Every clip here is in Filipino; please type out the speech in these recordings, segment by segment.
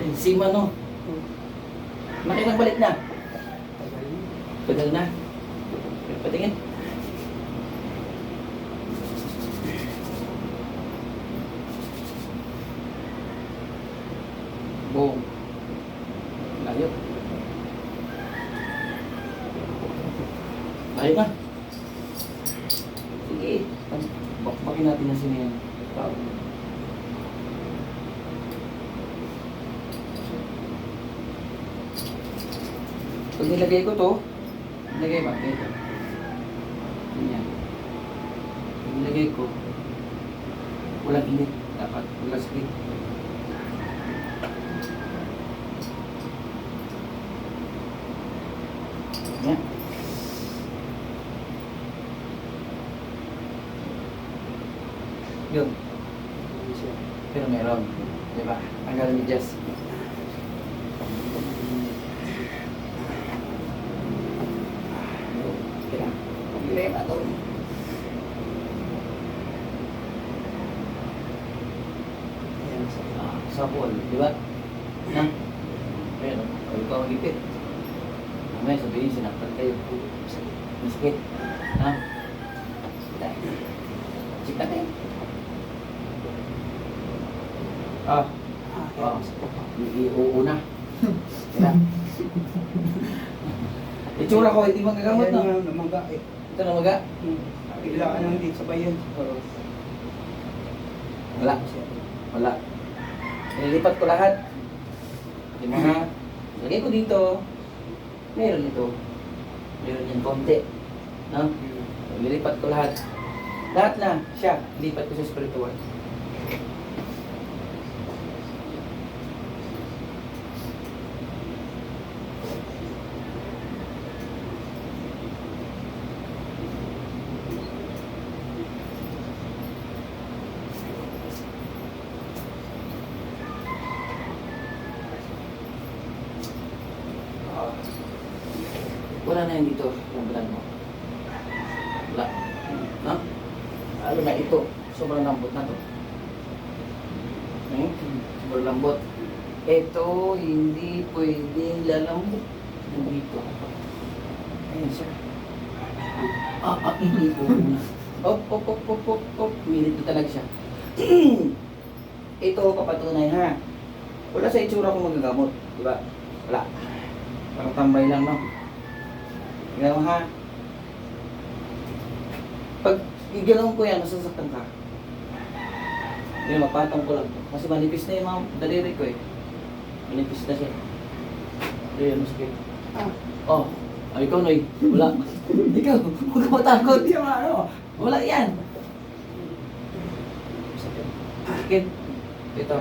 Enzima, no? Makilang balik na. Tagal na. Patingin. Boom. Layo. Layo na. Sige. Bakbakin natin na siniyan. Pag nilagay ko to, nilagay ba? Ito. Ganyan. Pag nilagay ko, walang init. Dapat walang sakit. Ganyan. Yun. Pero meron. Diba? Ang galing ni Jess. Problema to. Ayan, sabon, di ba? Ha? Ayan, huwag ka magipit. Mamaya sabihin, sinaktan kayo. Masakit. Ha? Sik natin. Iuuna. Kaya. Itsura ko, hindi magagamot, no? Ayan, namaga eh. Ito na maga? Kailangan lang din sa bayan. Wala. Wala. Nililipat ko lahat. Yung mga, lagay ko dito. Meron ito. Meron yung konti. No? Nililipat ko lahat. Lahat na siya. Nilipat ko sa spiritual. Wala na yun dito, yung brand mo. Wala. No? Lalo na ito, sobrang lambot na to. Sobrang lambot. Ito, hindi pwedeng lalambot. Dito. Ayan siya. Hindi po na. Op. Minit na talaga siya. Ito, papatunay ha. Wala sa itsura kung magagamot. Diba? Wala. Parang tambay lang, no? Tingnan mo ha. Pag igalaw ko yan, masasaktan ka. Hindi, mapatong ko lang. Kasi manipis na yung mga daliri ko eh. Manipis na siya. Hindi, masakit. Oh, ay ikaw Noy. Wala. Ikaw, huwag ka matakot. Wala yan. Sakit. Ito.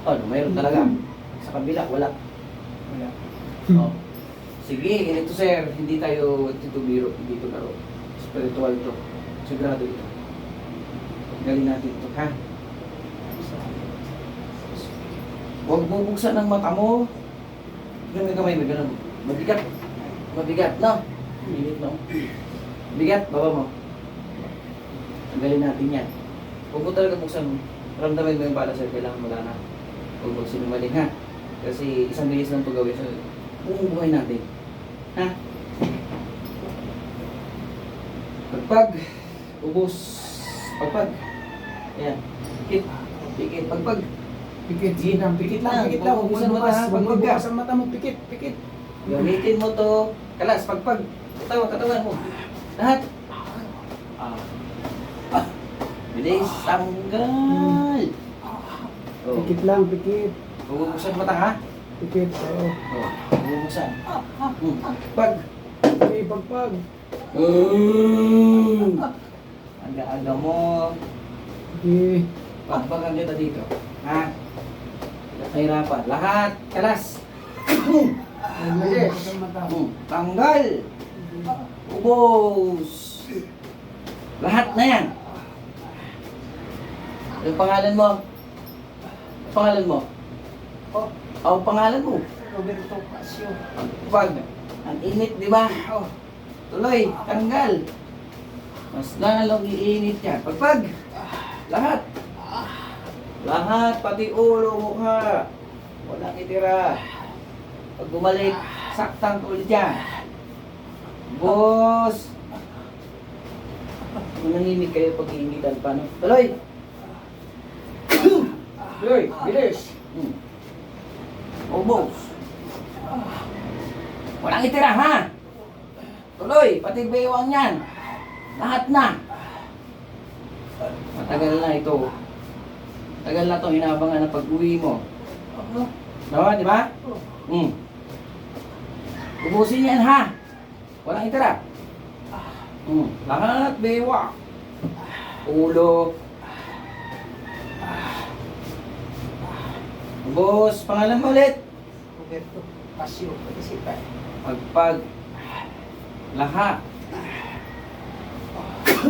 Oh, mayroon talaga. Sa kabila, wala. Oh. Sige, ganito sir, hindi tayo biro, dito laro. Spiritual to. Sigurado ito. Galing natin ito, ha? Huwag bubuksan ng mata mo. Ganun kamay, may ganun. Mabigat. Mabigat, no? Minit, no? Bigat, baba mo. Galing natin yan. Huwag mo talaga buksan. Ramdamin mo yung bala sir, kailangan wala na. Huwag mo sinumaling, ha? Kasi isang bilis lang ito gawin. So, buong buhay natin. Ha? Pagpag. Ubus. Pagpag. Ayan. Pikit. Pikit. Pagpag. Pikit. Pikit lang. Pikit lang. Huwag mo bukas ang mata mo. Pikit. Gamitin mo to. Kalas. Pagpag. Katawan mo. Lahat. Bilis. Tanggal. Oh. Pikit lang, pikit. Bubuksan mata ha? Pikit, oo. Oh. Bubuksan. Pag. Okay, pagpag. Aga-aga mo. Okay. Pagpagan kita dito. Ha? Nahirapan. Lahat. Kalas. Bukas ang mata. Tanggal. Ubos. Lahat na yan. Yung pangalan mo? Pangalan mo? Oh, Ang pangalan mo? Roberto Casio. Pag. Ang init, di ba? Oh, Tuloy. Tanggal. Mas lalong iinit yan. Pagpag. Lahat. Lahat, pati ulo, mukha. Walang itira. Pag bumalik, saktan ulit yan. Boss! Manahimik kayo pag iingitan pa, no? Tuloy! Tuloy, bilis! Oh, boss! Walang itira, ha? Tuloy, pati bewang yan. Lahat na. Matagal na ito. Tagal na itong inabangan na pag-uwi mo. No, di ba? Ubusin yan, ha? Walang itira. Lahat, bewa. Ulo. Boss, pangalan mo ulit. Roberto Pasio. Pag-isipan. Pagpag. Lahat.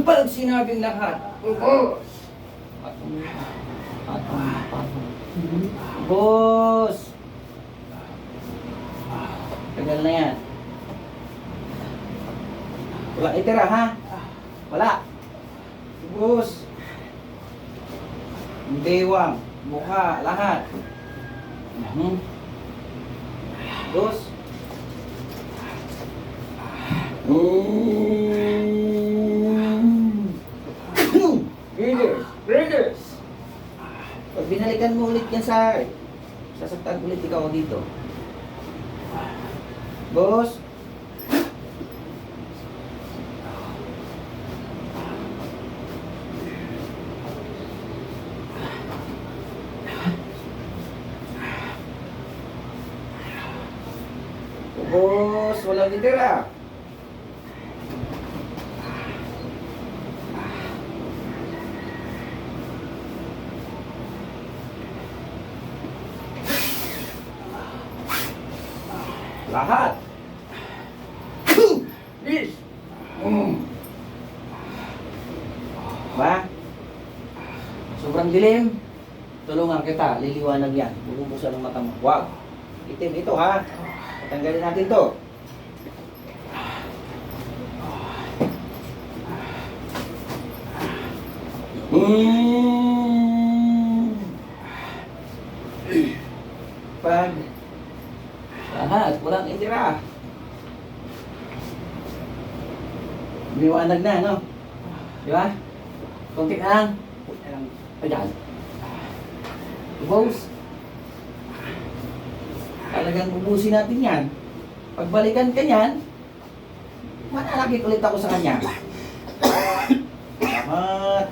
Pag sinabing lahat. Boss. Patong. Boss. Tagal na yan. Wala itira, ha? Wala. Boss. Bewang. Mukha. Lahat. Boss. Breeders. Pag binalikan mo ulit yan sa sasaktan ulit ikaw dito. Boss. Boss, walang litera. Lahat. Yes. Ba? Sobrang dilim. Tulungan kita, liliwanag yan. Bubuksan ng mata mo. Wag. Itim ito, ha? Tanggalin natin to. Pag lahat, walang itira. Liwanag na, no? Di ba? Kunti na lang. Ayan. Boss. Talagang ubusin natin yan. Pagbalikan ka yan, manalakit ulit ako sa kanya. Salamat.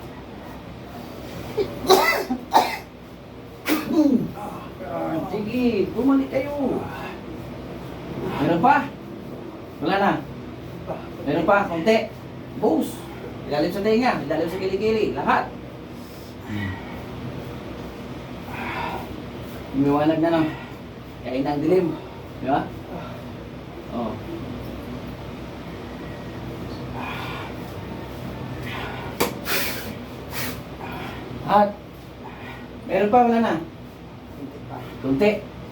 Sige, bumalik kayo. Meron pa? Wala na. Meron pa, konti. Boss. Ilalim sa tenga, ilalim sa kilikili, lahat. Umiwanag na, no? Kain ng dilim. Di ba? Oh. At, meron pa, wala na. Kunti.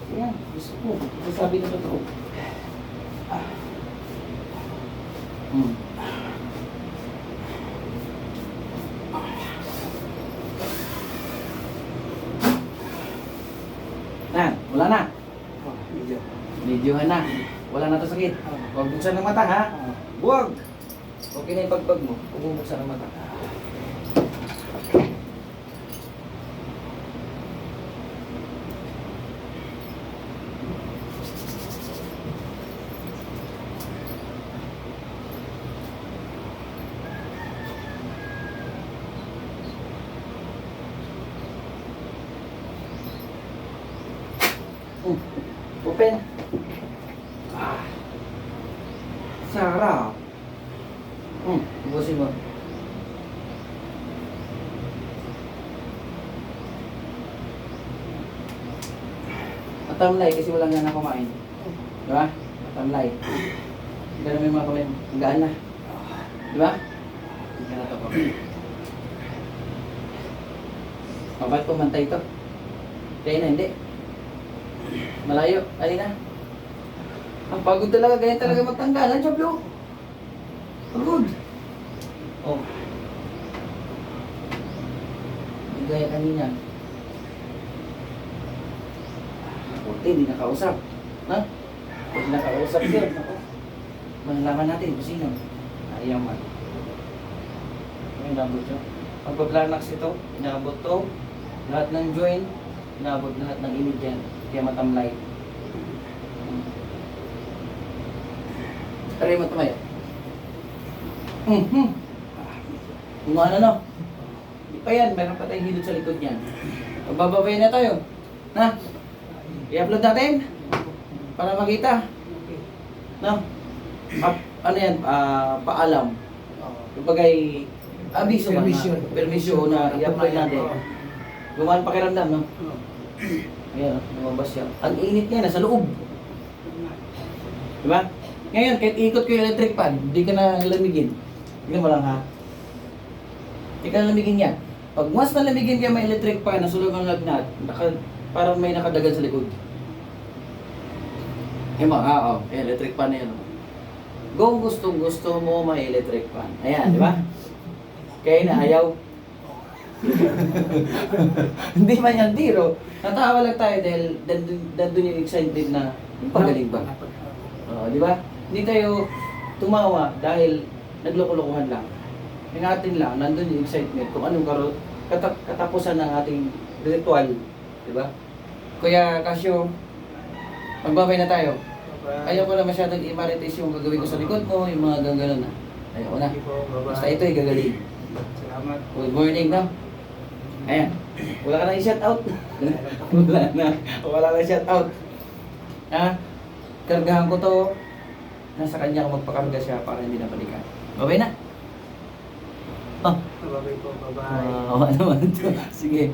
Ayan, gusto ko. Ito sabi na totoo. Yan, wala na. Medyohan na. Wala na to sakit. Huwag buksan ng mata, ha? Huwag! Okay na yung pagpag mo. Huwag mo buksan ng mata. Open. Sarap. Ubusin mo. Matamlay kasi walang nga na kumain. Diba? Matamlay. Ganun may mga kumain. Ang gaan na. Diba? Hindi na ito po. Ba't pumantay ito? Kaya na hindi. Malayo. Alin na. Ang pagod talaga. Ganyan talaga magtanggalan. Chopyo. Pagod. Oh. Hindi gaya kanina. hindi nakausap. Na? Pag nakausap yun, ako, malalaman natin kung sino. Ayaw man. Inabot yun. Pagpa-planax ito, inabot to, lahat ng joint, inabot lahat ng image yan. Kaya matamlay. Try mo tumayo. Kung ano no? Di pa yan, meron pa tayong hilot sa likod niyan. Pagbababay na tayo. Na? I-upload natin? Para makita. No? Ano yan? Paalam. Kumpagay, abiso ba na? Permisyon na i-upload natin. Gumaan pakiramdam, no? Ayan, lumabas siya. Ang init niya, nasa loob. Diba? Ngayon, kahit ikot ko yung electric fan, hindi ka na lamigin. Tingnan mo lang ha. Hindi ka na lamigin yan. Pag mas nalamigin ka may electric fan, nasulog ang lagnat, parang may nakadagan sa likod. Yung mga, electric fan na yan. Kung gusto mo may electric fan. Ayan, di ba? Kaya na ayaw. Hindi man yan biro. Natawa lang tayo dahil nandun yung excited na yung pagaling ba. Di ba? Hindi tayo tumawa dahil nagloko-lokohan lang. Yung atin lang, nandun yung excitement kung anong katapusan ng ating ritual. Di ba? Kuya Casio, magbabay na tayo. Ayaw ko na masyadong i-marites yung gagawin ko sa likod mo, yung mga gano'n na. Ayaw ko na. Basta ito ay gagaling. Salamat. Good morning, no? Ayan. Wala ka na i-shout out. Wala na i-shout out. Ha? Kargahan ko to. Nasa kanya ko magpakarga siya para hindi na balikan. Babay na. Bye-bye po. Bye-bye. Ano naman to. Sige.